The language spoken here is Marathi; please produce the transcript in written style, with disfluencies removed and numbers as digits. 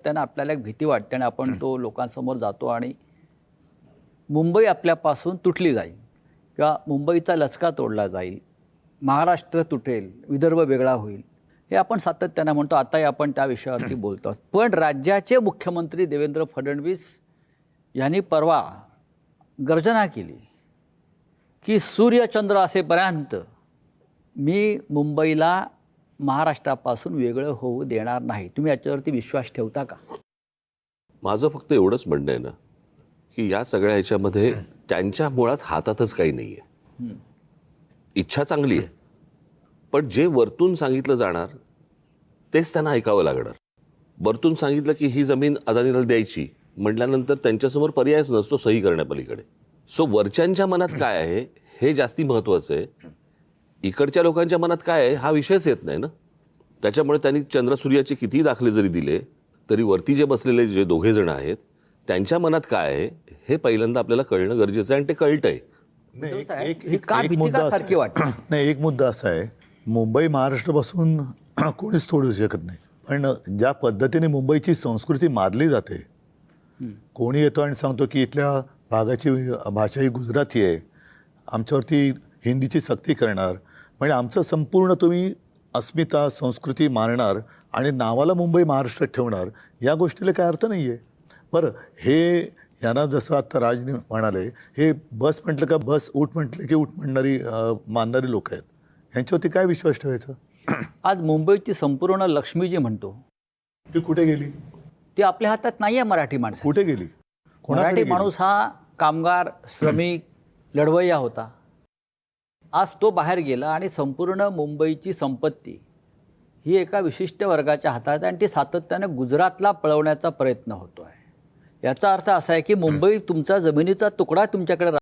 त्यांना आपल्याला एक भीती वाटते आणि आपण तो लोकांसमोर जातो आणि मुंबई आपल्यापासून तुटली जाईल किंवा मुंबईचा लचका तोडला जाईल, महाराष्ट्र तुटेल, विदर्भ वेगळा होईल, हे आपण सातत्याने म्हणतो. आताही आपण त्या विषयावरती बोलतो. पण राज्याचे मुख्यमंत्री देवेंद्र फडणवीस यांनी परवा गर्जना केली की सूर्यचंद्र असेपर्यंत मी मुंबईला महाराष्ट्रापासून वेगळं होऊ देणार नाही. तुम्ही याच्यावरती विश्वास ठेवता का? माझं फक्त एवढंच म्हणणं आहे ना की या सगळ्या ह्याच्यामध्ये त्यांच्या मुळात हातातच काही नाही आहे. इच्छा चांगली आहे, पण जे वरतून सांगितलं जाणार तेच त्यांना ऐकावं लागणार. वरतून सांगितलं की ही जमीन अदानीला द्यायची म्हटल्यानंतर त्यांच्यासमोर पर्यायच नसतो सही करण्यापलीकडे. सो वरच्यांच्या मनात काय आहे हे जास्ती महत्त्वाचं आहे. इकडच्या लोकांच्या मनात काय आहे हा विषयच येत नाही ना. त्याच्यामुळे त्यांनी चंद्रसूर्याचे कितीही दाखले जरी दिले तरी वरती जे बसलेले जे दोघे जण आहेत त्यांच्या मनात काय आहे हे पहिल्यांदा आपल्याला कळणं गरजेचं आहे आणि ते कळतंय. एक मुद्दा असा आहे, मुंबई महाराष्ट्रापासून कोणीच तोडू शकत नाही, पण ज्या पद्धतीने मुंबईची संस्कृती मारली जाते, कोणी येतो आणि सांगतो की इथल्या भागाची भाषा ही गुजराती आहे, आमच्यावरती हिंदीची सक्ती करणार, म्हणजे आमचं संपूर्ण तुम्ही अस्मिता संस्कृती मारणार आणि नावाला मुंबई महाराष्ट्रात ठेवणार, या गोष्टीला काय अर्थ नाही आहे. बरं, हे यांना जसं आत्ता राजने म्हणाले, हे बस म्हटलं का बस, उठ म्हटलं की उठ म्हणणारी मानणारी लोक आहेत, यांच्यावरती काय विश्वास ठेवायचा? आज मुंबईची संपूर्ण लक्ष्मी जी म्हणतो ती कुठे गेली? ती आपल्या हातात नाही आहे. मराठी माणसं कुठे गेली? मराठी माणूस हा कामगार, श्रमिक, लढवय्या होता. आज तो बाहेर गेला आणि संपूर्ण मुंबईची संपत्ती ही एका विशिष्ट वर्गाच्या हातात आहे आणि ती सातत्याने गुजरातला पळवण्याचा प्रयत्न होतो आहे. याचा अर्थ असा आहे की मुंबई तुमचा जमिनीचा तुकडा तुमच्याकडे